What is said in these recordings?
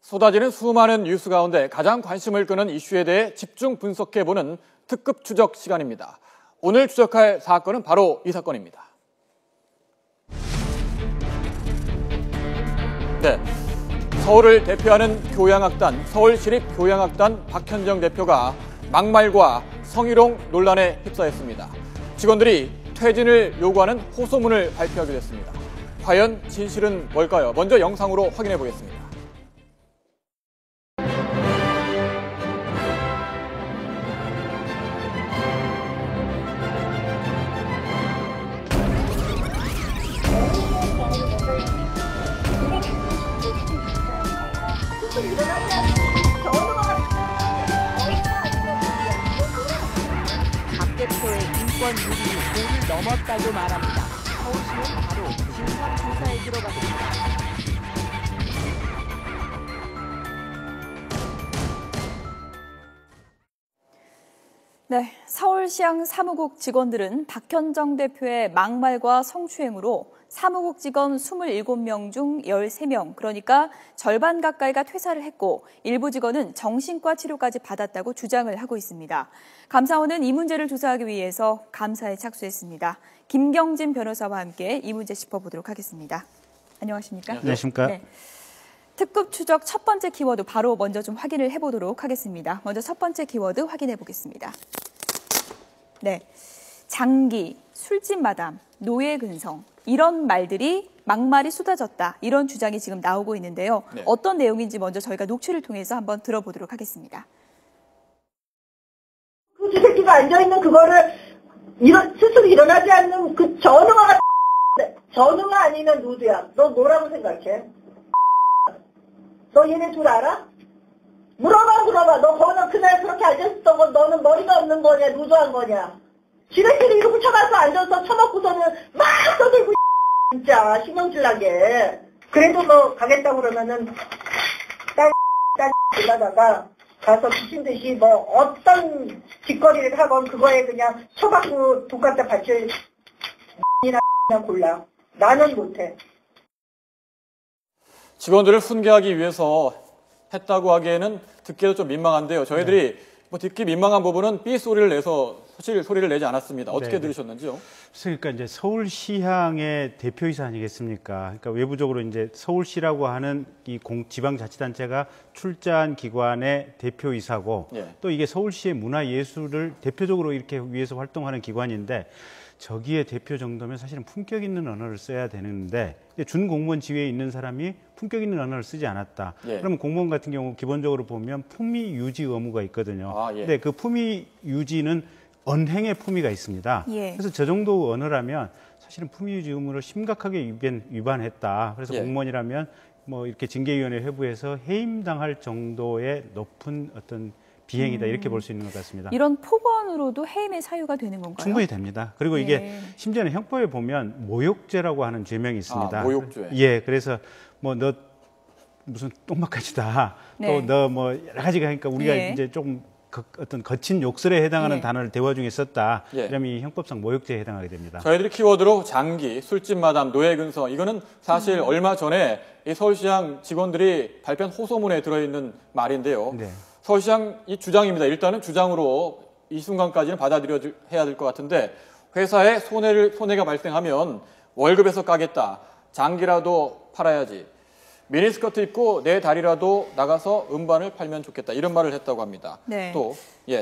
쏟아지는 수많은 뉴스 가운데 가장 관심을 끄는 이슈에 대해 집중 분석해보는 특급 추적 시간입니다. 오늘 추적할 사건은 바로 이 사건입니다. 네, 서울을 대표하는 교양악단, 서울시립교양악단 박현정 대표가 막말과 성희롱 논란에 휩싸였습니다. 직원들이 퇴진을 요구하는 호소문을 발표하기도 했습니다. 과연 진실은 뭘까요? 먼저 영상으로 확인해 보겠습니다. 박 대표의 인권 유린이 공을 넘었다고 말합니다. 서울시는 바로 진상 조사에 들어갔습니다. 네, 서울시향 사무국 직원들은 박현정 대표의 막말과 성추행으로 사무국 직원 27명 중 13명, 그러니까 절반 가까이가 퇴사를 했고 일부 직원은 정신과 치료까지 받았다고 주장을 하고 있습니다. 감사원은 이 문제를 조사하기 위해서 감사에 착수했습니다. 김경진 변호사와 함께 이 문제 짚어보도록 하겠습니다. 안녕하십니까? 안녕하십니까? 네. 특급 추적 첫 번째 키워드 바로 먼저 좀 확인을 해보도록 하겠습니다. 먼저 첫 번째 키워드 확인해 보겠습니다. 네, 장기, 술집 마담, 노예 근성 이런 말들이 막말이 쏟아졌다. 이런 주장이 지금 나오고 있는데요. 네. 어떤 내용인지 먼저 저희가 녹취를 통해서 한번 들어보도록 하겠습니다. 그 새끼가 앉아있는 그거를 스스로 일어나지 않는 그 전우가 전우가 아니면 누구야? 너 뭐라고 생각해? 너 얘네 둘 알아? 물어봐. 너 거는 그날 그렇게 앉아있었던 건 너는 머리가 없는 거냐, 누수한 거냐? 지네끼리 이러고 쳐가서 앉아서 쳐먹고서는 막 떠들고 진짜 신경질 나게. 그래도 너 가겠다고 그러면은 딴 일하다가 가서 미친 듯이 뭐 어떤 짓거리를 하건 그거에 그냥 쳐받고 돈 갖다 바칠 이나 그냥 골라. 나는 못해. 직원들을 훈계하기 위해서 했다고 하기에는 듣기도 좀 민망한데요. 저희들이 뭐 듣기 민망한 부분은 삐 소리를 내서 사실 소리를 내지 않았습니다. 어떻게 들으셨는지요? 그러니까 이제 서울시향의 대표이사 아니겠습니까? 그러니까 외부적으로 이제 서울시라고 하는 이 지방자치단체가 출자한 기관의 대표이사고 또 이게 서울시의 문화예술을 대표적으로 이렇게 위해서 활동하는 기관인데 저기에 대표 정도면 사실은 품격 있는 언어를 써야 되는데 준공무원 지위에 있는 사람이 품격 있는 언어를 쓰지 않았다. 그러면 공무원 같은 경우 기본적으로 보면 품위 유지 의무가 있거든요. 근데 그 품위 유지는 언행의 품위가 있습니다. 그래서 저 정도 언어라면 사실은 품위 유지 의무를 심각하게 위반했다. 그래서 공무원이라면 뭐 이렇게 징계위원회 회부해서 해임당할 정도의 높은 어떤 비행이다 이렇게 볼 수 있는 것 같습니다. 이런 폭언으로도 해임의 사유가 되는 건가요? 충분히 됩니다. 그리고 이게 심지어는 형법에 보면 모욕죄라고 하는 죄명이 있습니다. 모욕죄. 예, 그래서 뭐 너 무슨 똥막까지다. 또 너 뭐 여러 가지가 하니까 우리가 이제 조금 어떤 거친 욕설에 해당하는 단어를 대화 중에 썼다. 그러면 이 형법상 모욕죄에 해당하게 됩니다. 저희들이 키워드로 장기, 술집 마담, 노예 근성 이거는 사실 얼마 전에 이 서울시향 직원들이 발표한 호소문에 들어있는 말인데요. 서울시장 이 주장입니다. 일단은 주장으로 이 순간까지는 받아들여야 될 것 같은데 회사에 손해가 발생하면 월급에서 까겠다. 장기라도 팔아야지. 미니스커트 입고 내 다리라도 나가서 음반을 팔면 좋겠다. 이런 말을 했다고 합니다. 또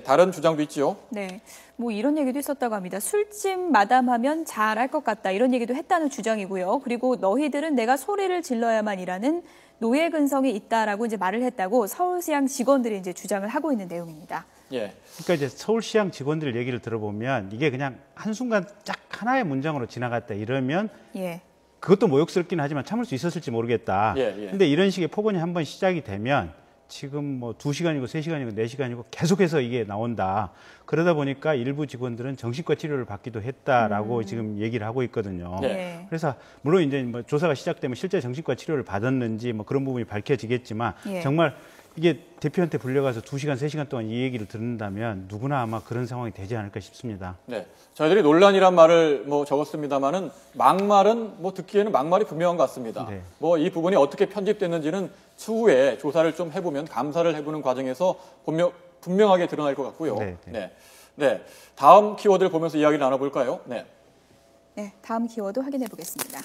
다른 주장도 있죠. 네, 뭐 이런 얘기도 있었다고 합니다. 술집 마담하면 잘할 것 같다. 이런 얘기도 했다는 주장이고요. 그리고 너희들은 내가 소리를 질러야만 일하는 노예 근성이 있다라고 이제 말을 했다고 서울시향 직원들이 이제 주장을 하고 있는 내용입니다. 그러니까 이제 서울시향 직원들 얘기를 들어보면 이게 그냥 한순간 딱 하나의 문장으로 지나갔다 이러면 그것도 모욕스럽긴 하지만 참을 수 있었을지 모르겠다. 근데 이런 식의 폭언이 한번 시작이 되면 지금 뭐 2시간이고 3시간이고 4시간이고 계속해서 이게 나온다. 그러다 보니까 일부 직원들은 정신과 치료를 받기도 했다라고 지금 얘기를 하고 있거든요. 그래서 물론 이제 뭐 조사가 시작되면 실제 정신과 치료를 받았는지 뭐 그런 부분이 밝혀지겠지만 정말 이게 대표한테 불려가서 2시간, 3시간 동안 이 얘기를 듣는다면 누구나 아마 그런 상황이 되지 않을까 싶습니다. 네. 저희들이 논란이란 말을 뭐 적었습니다만은 막말은 뭐 듣기에는 막말이 분명한 것 같습니다. 네. 뭐 이 부분이 어떻게 편집됐는지는 추후에 조사를 좀 해보면 감사를 해보는 과정에서 분명하게 드러날 것 같고요. 네, 네. 네. 네. 다음 키워드를 보면서 이야기를 나눠볼까요? 네. 네, 다음 키워드 확인해 보겠습니다.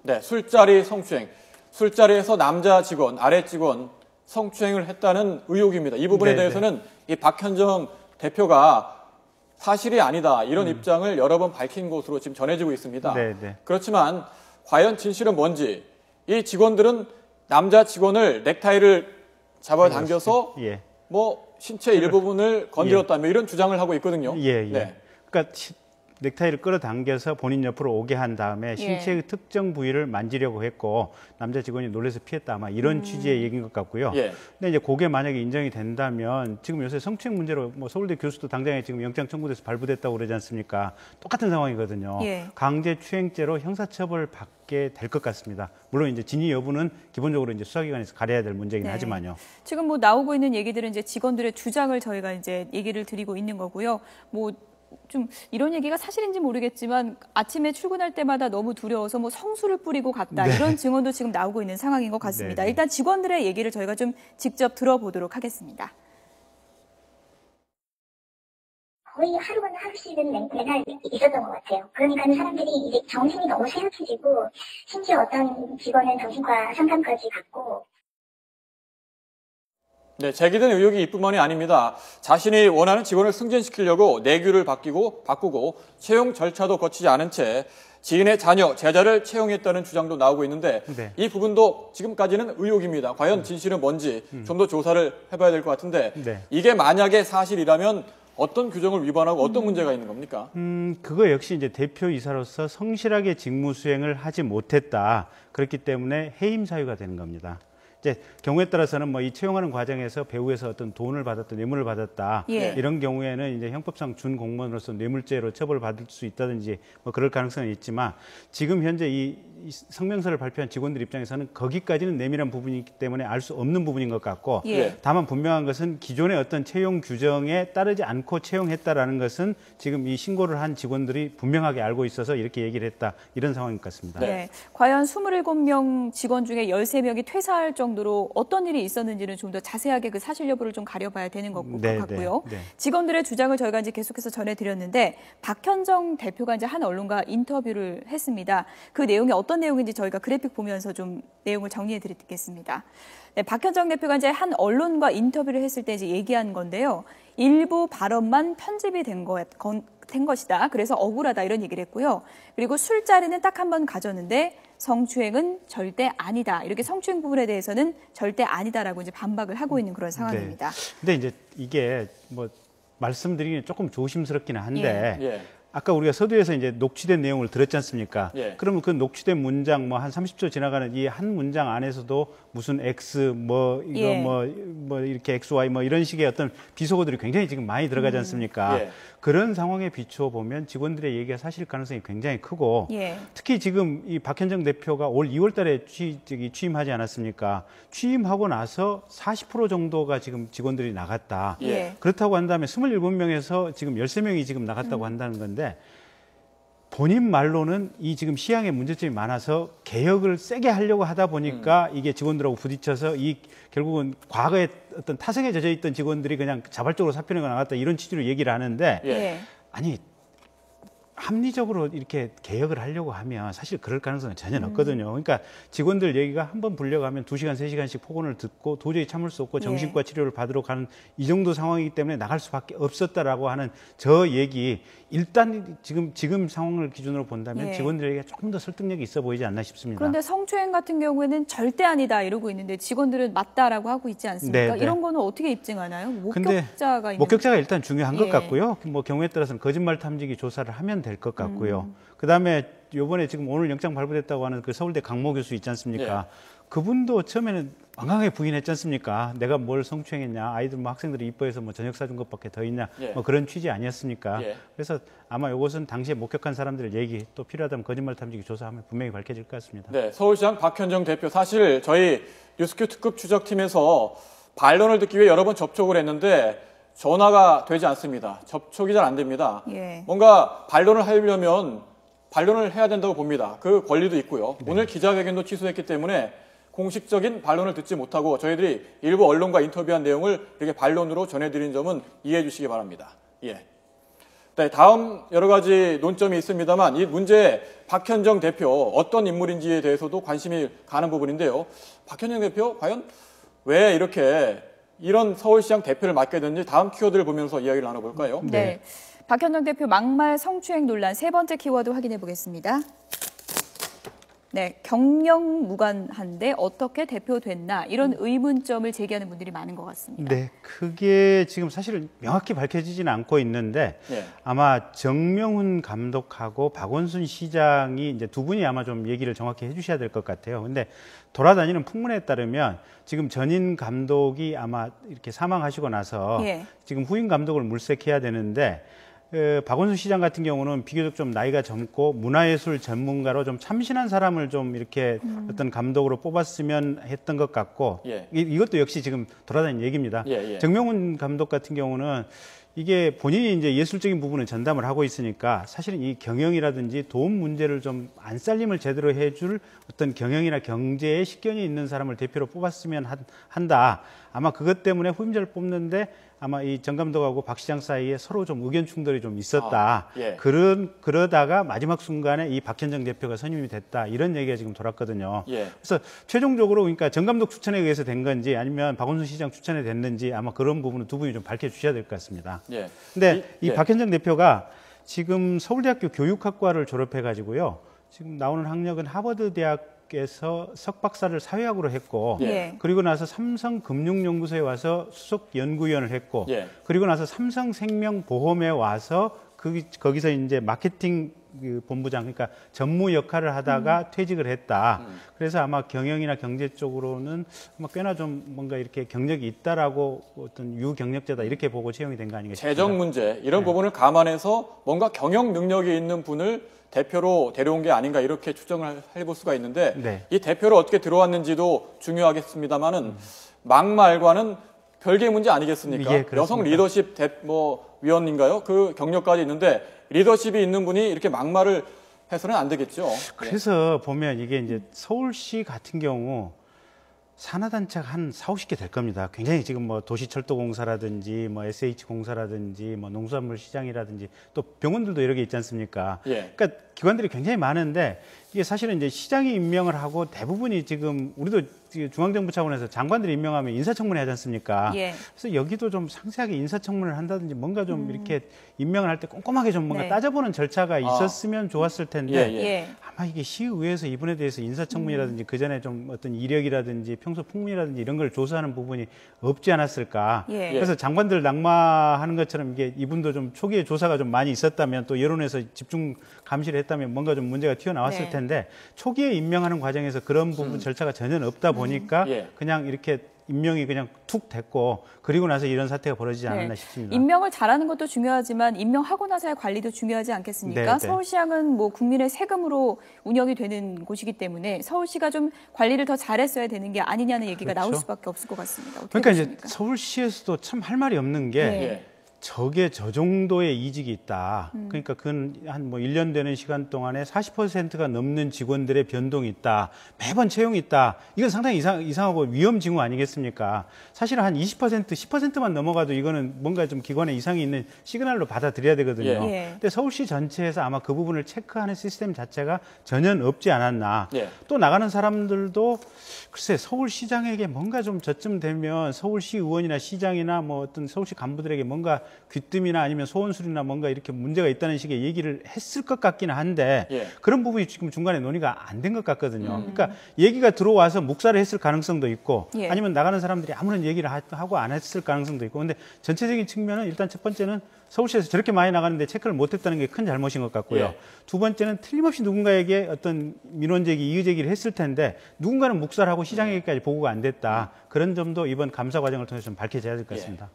네, 술자리 성추행. 술자리에서 남자 직원, 아래 직원 성추행을 했다는 의혹입니다. 이 부분에 네네. 대해서는 이 박현정 대표가 사실이 아니다 이런 입장을 여러 번 밝힌 것으로 지금 전해지고 있습니다. 네네. 그렇지만 과연 진실은 뭔지 이 직원들은 남자 직원을 넥타이를 잡아당겨서 예. 뭐 신체 일부분을 건드렸다며 이런 주장을 하고 있거든요. 예, 예. 네. 그러니까 넥타이를 끌어당겨서 본인 옆으로 오게 한 다음에 신체의 특정 부위를 만지려고 했고 남자 직원이 놀라서 피했다 아마 이런 취지의 얘기인 것 같고요. 예. 근데 이제 그게 만약에 인정이 된다면 지금 요새 성추행 문제로 뭐 서울대 교수도 당장에 지금 영장 청구돼서 발부됐다고 그러지 않습니까? 똑같은 상황이거든요. 예. 강제 추행죄로 형사처벌 받게 될 것 같습니다. 물론 이제 진위 여부는 기본적으로 이제 수사기관에서 가려야 될 문제이긴 네. 하지만요. 지금 뭐 나오고 있는 얘기들은 이제 직원들의 주장을 저희가 이제 얘기를 드리고 있는 거고요. 뭐 좀 이런 얘기가 사실인지 모르겠지만 아침에 출근할 때마다 너무 두려워서 뭐 성수를 뿌리고 갔다 네. 이런 증언도 지금 나오고 있는 상황인 것 같습니다. 네. 일단 직원들의 얘기를 저희가 좀 직접 들어보도록 하겠습니다. 거의 하루건 하루씩은 매달 있었던 것 같아요. 그러니까 사람들이 이제 정신이 너무 쇠약해지고 심지어 어떤 직원은 정신과 상담까지 받고 네, 제기된 의혹이 이뿐만이 아닙니다. 자신이 원하는 직원을 승진시키려고 내규를 바꾸고 채용 절차도 거치지 않은 채 지인의 자녀, 제자를 채용했다는 주장도 나오고 있는데 네. 이 부분도 지금까지는 의혹입니다. 과연 진실은 뭔지 좀 더 조사를 해봐야 될 것 같은데 네. 이게 만약에 사실이라면 어떤 규정을 위반하고 어떤 문제가 있는 겁니까? 그거 역시 이제 대표이사로서 성실하게 직무 수행을 하지 못했다. 그렇기 때문에 해임 사유가 되는 겁니다. 이제 경우에 따라서는 뭐 이 채용하는 과정에서 배후에서 어떤 돈을 받았다, 뇌물을 받았다 예. 이런 경우에는 이제 형법상 준 공무원으로서 뇌물죄로 처벌받을 수 있다든지 뭐 그럴 가능성은 있지만 지금 현재 이 성명서를 발표한 직원들 입장에서는 거기까지는 내밀한 부분이기 때문에 알 수 없는 부분인 것 같고 예. 다만 분명한 것은 기존의 어떤 채용 규정에 따르지 않고 채용했다라는 것은 지금 이 신고를 한 직원들이 분명하게 알고 있어서 이렇게 얘기를 했다 이런 상황인 것 같습니다. 네. 과연 27명 직원 중에 13명이 퇴사할 정도로 어떤 일이 있었는지는 좀 더 자세하게 그 사실 여부를 좀 가려봐야 되는 것 네, 같고요. 네. 직원들의 주장을 저희가 이제 계속해서 전해드렸는데 박현정 대표가 이제 한 언론과 인터뷰를 했습니다. 그 내용이 어떤 내용인지 저희가 그래픽 보면서 좀 내용을 정리해 드리겠습니다. 네, 박현정 대표가 이제 한 언론과 인터뷰를 했을 때 이제 얘기한 건데요. 일부 발언만 편집이 된 것이다. 그래서 억울하다 이런 얘기를 했고요. 그리고 술자리는 딱 한 번 가졌는데 성추행은 절대 아니다. 이렇게 성추행 부분에 대해서는 절대 아니다라고 이제 반박을 하고 있는 그런 상황입니다. 네. 근데 이제 이게 뭐 말씀드리기는 조금 조심스럽기는 한데 예. 아까 우리가 서두에서 이제 녹취된 내용을 들었지 않습니까? 예. 그러면 그 녹취된 문장 뭐 한 30초 지나가는 이 한 문장 안에서도 무슨 X 뭐 이거 예. 뭐 이렇게 XY 뭐 이런 식의 어떤 비속어들이 굉장히 지금 많이 들어가지 않습니까? 예. 그런 상황에 비추어 보면 직원들의 얘기가 사실 가능성이 굉장히 크고 예. 특히 지금 이 박현정 대표가 올 2월 달에 취임하지 않았습니까? 취임하고 나서 40% 정도가 지금 직원들이 나갔다. 예. 그렇다고 한다면 27명에서 지금 13명이 지금 나갔다고 한다는 건데 본인 말로는 이 지금 시향에 문제점이 많아서 개혁을 세게 하려고 하다 보니까 이게 직원들하고 부딪혀서 이 결국은 과거에 어떤 타성에 젖어 있던 직원들이 그냥 자발적으로 사표 내고 나갔다 이런 취지로 얘기를 하는데 예. 아니 합리적으로 이렇게 개혁을 하려고 하면 사실 그럴 가능성은 전혀 없거든요. 그러니까 직원들 얘기가 한 번 불려가면 2시간, 3시간씩 폭언을 듣고 도저히 참을 수 없고 정신과 치료를 받으러 가는 이 정도 상황이기 때문에 나갈 수밖에 없었다라고 하는 저 얘기 일단 지금 상황을 기준으로 본다면 예. 직원들에게 조금 더 설득력이 있어 보이지 않나 싶습니다. 그런데 성추행 같은 경우에는 절대 아니다 이러고 있는데 직원들은 맞다라고 하고 있지 않습니까? 네, 네. 이런 거는 어떻게 입증하나요? 근데 목격자가 있는 목격자가 일단 중요한 것 예. 같고요. 뭐 경우에 따라서는 거짓말 탐지기 조사를 하면 될 것 같고요. 그다음에 요번에 지금 오늘 영장 발부됐다고 하는 그 서울대 강모 교수 있지 않습니까? 그분도 처음에는 완강하게 부인했지 않습니까? 내가 뭘 성추행했냐? 아이들 뭐 학생들이 이뻐해서 뭐 저녁 사준 것밖에 더 있냐? 예. 뭐 그런 취지 아니었습니까? 예. 그래서 아마 이것은 당시에 목격한 사람들의 얘기 또 필요하다면 거짓말 탐지기 조사하면 분명히 밝혀질 것 같습니다. 네, 서울시장 박현정 대표 사실 저희 뉴스큐 특급 추적팀에서 반론을 듣기 위해 여러 번 접촉을 했는데 전화가 되지 않습니다. 접촉이 잘 안 됩니다. 예. 뭔가 반론을 하려면 반론을 해야 된다고 봅니다. 그 권리도 있고요. 네. 오늘 기자회견도 취소했기 때문에 공식적인 반론을 듣지 못하고 저희들이 일부 언론과 인터뷰한 내용을 이렇게 반론으로 전해드린 점은 이해해 주시기 바랍니다. 예. 네, 다음 여러 가지 논점이 있습니다만 이 문제 박현정 대표 어떤 인물인지에 대해서도 관심이 가는 부분인데요. 박현정 대표 과연 왜 이렇게 이런 서울시장 대표를 맡게 됐는지 다음 키워드를 보면서 이야기를 나눠볼까요? 네. 박현정 대표 막말 성추행 논란 세 번째 키워드 확인해 보겠습니다. 네, 경영 무관한데 어떻게 대표됐나 이런 의문점을 제기하는 분들이 많은 것 같습니다. 네, 그게 지금 사실 명확히 밝혀지지는 않고 있는데 네. 아마 정명훈 감독하고 박원순 시장이 이제 두 분이 아마 좀 얘기를 정확히 해주셔야 될 것 같아요. 근데 돌아다니는 풍문에 따르면 지금 전임 감독이 아마 이렇게 사망하시고 나서 예. 지금 후임 감독을 물색해야 되는데 박원순 시장 같은 경우는 비교적 좀 나이가 젊고 문화예술 전문가로 좀 참신한 사람을 좀 이렇게 어떤 감독으로 뽑았으면 했던 것 같고 예. 이것도 역시 지금 돌아다니는 얘기입니다. 예. 정명훈 감독 같은 경우는 이게 본인이 이제 예술적인 부분을 전담을 하고 있으니까 사실은 이 경영이라든지 도움 문제를 좀 안살림을 제대로 해줄 어떤 경영이나 경제에 식견이 있는 사람을 대표로 뽑았으면 한다. 아마 그것 때문에 후임자를 뽑는데 아마 이 정 감독하고 박 시장 사이에 서로 좀 의견 충돌이 좀 있었다. 예. 그러다가 마지막 순간에 이 박현정 대표가 선임이 됐다. 이런 얘기가 지금 돌았거든요. 예. 그래서 최종적으로 그러니까 정 감독 추천에 의해서 된 건지 아니면 박원순 시장 추천에 됐는지 아마 그런 부분은 두 분이 좀 밝혀주셔야 될 것 같습니다. 예. 근데 이 예. 박현정 대표가 지금 서울대학교 교육학과를 졸업해가지고요. 지금 나오는 학력은 하버드대학에서 석박사를 사회학으로 했고 예. 그리고 나서 삼성금융연구소에 와서 수석 연구위원을 했고 예. 그리고 나서 삼성생명보험에 와서 거기서 이제 마케팅 본부장 그러니까 전무 역할을 하다가 퇴직을 했다. 그래서 아마 경영이나 경제 쪽으로는 아마 꽤나 좀 뭔가 이렇게 경력이 있다라고 어떤 유경력자다 이렇게 보고 채용이 된 거 아닌가 싶습니다. 재정 문제 이런 부분을 감안해서 뭔가 경영 능력이 있는 분을 대표로 데려온 게 아닌가 이렇게 추정을 해볼 수가 있는데 네. 이 대표로 어떻게 들어왔는지도 중요하겠습니다만은 막말과는 별개의 문제 아니겠습니까? 예, 여성 리더십 위원인가요? 그 경력까지 있는데 리더십이 있는 분이 이렇게 막말을 해서는 안 되겠죠. 그래서 보면 이게 이제 서울시 같은 경우 산하단체가 한 40~50개 될 겁니다. 굉장히 지금 뭐 도시철도공사라든지 뭐 SH공사라든지 뭐 농수산물 시장이라든지 또 병원들도 여러 개 있지 않습니까? 예. 그러니까 기관들이 굉장히 많은데 이게 사실은 이제 시장이 임명을 하고 대부분이 지금 우리도 중앙정부 차원에서 장관들이 임명하면 인사청문회 하지 않습니까? 예. 그래서 여기도 좀 상세하게 인사청문회를 한다든지 뭔가 좀 이렇게 임명을 할 때 꼼꼼하게 좀 뭔가 네. 따져보는 절차가 있었으면 좋았을 텐데 예. 아마 이게 시의회에서 이분에 대해서 인사청문이라든지 그 전에 좀 어떤 이력이라든지 평소 풍문이라든지 이런 걸 조사하는 부분이 없지 않았을까. 예. 그래서 장관들 낙마하는 것처럼 이게 이분도 좀 초기에 조사가 좀 많이 있었다면 또 여론에서 집중 감시를 했다면 뭔가 좀 문제가 튀어나왔을 네. 텐데 초기에 임명하는 과정에서 그런 부분 절차가 전혀 없다 보니까 예. 그냥 이렇게 임명이 그냥 툭 됐고 그리고 나서 이런 사태가 벌어지지 않았나 싶습니다. 임명을 잘하는 것도 중요하지만 임명하고 나서의 관리도 중요하지 않겠습니까? 네. 서울시장은 뭐 국민의 세금으로 운영이 되는 곳이기 때문에 서울시가 좀 관리를 더 잘했어야 되는 게 아니냐는 얘기가 나올 그렇죠. 수밖에 없을 것 같습니다. 어떻게 그러니까 보십니까? 이제 서울시에서도 참 할 말이 없는 게 예. 저게 저 정도의 이직이 있다. 그러니까 그건 한 뭐 1년 되는 시간 동안에 40%가 넘는 직원들의 변동이 있다. 매번 채용이 있다. 이건 상당히 이상하고 위험 징후 아니겠습니까? 사실은 한 20%, 10%만 넘어가도 이거는 뭔가 좀 기관에 이상이 있는 시그널로 받아들여야 되거든요. 예. 근데 서울시 전체에서 아마 그 부분을 체크하는 시스템 자체가 전혀 없지 않았나. 예. 또 나가는 사람들도 글쎄 서울시장에게 뭔가 좀 저쯤 되면 서울시 의원이나 시장이나 뭐 어떤 서울시 간부들에게 뭔가 귀뜸이나 아니면 소원술이나 뭔가 이렇게 문제가 있다는 식의 얘기를 했을 것 같기는 한데 예. 그런 부분이 지금 중간에 논의가 안 된 것 같거든요. 그러니까 얘기가 들어와서 묵살을 했을 가능성도 있고 예. 아니면 나가는 사람들이 아무런 얘기를 하고 안 했을 가능성도 있고 근데 전체적인 측면은 일단 첫 번째는 서울시에서 저렇게 많이 나가는데 체크를 못했다는 게 큰 잘못인 것 같고요. 예. 두 번째는 틀림없이 누군가에게 어떤 민원제기, 이의제기를 했을 텐데 누군가는 묵살하고 시장에게까지 보고가 안 됐다. 그런 점도 이번 감사 과정을 통해서 좀 밝혀져야 될 것 같습니다.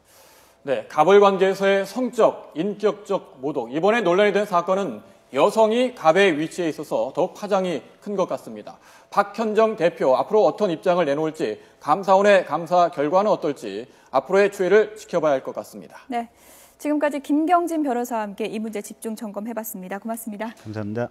네, 가벌 관계에서의 성적, 인격적 모독. 이번에 논란이 된 사건은 여성이 갑의 위치에 있어서 더욱 파장이 큰 것 같습니다. 박현정 대표 앞으로 어떤 입장을 내놓을지, 감사원의 감사 결과는 어떨지 앞으로의 추이를 지켜봐야 할 것 같습니다. 네, 지금까지 김경진 변호사와 함께 이 문제 집중 점검해봤습니다. 고맙습니다. 감사합니다.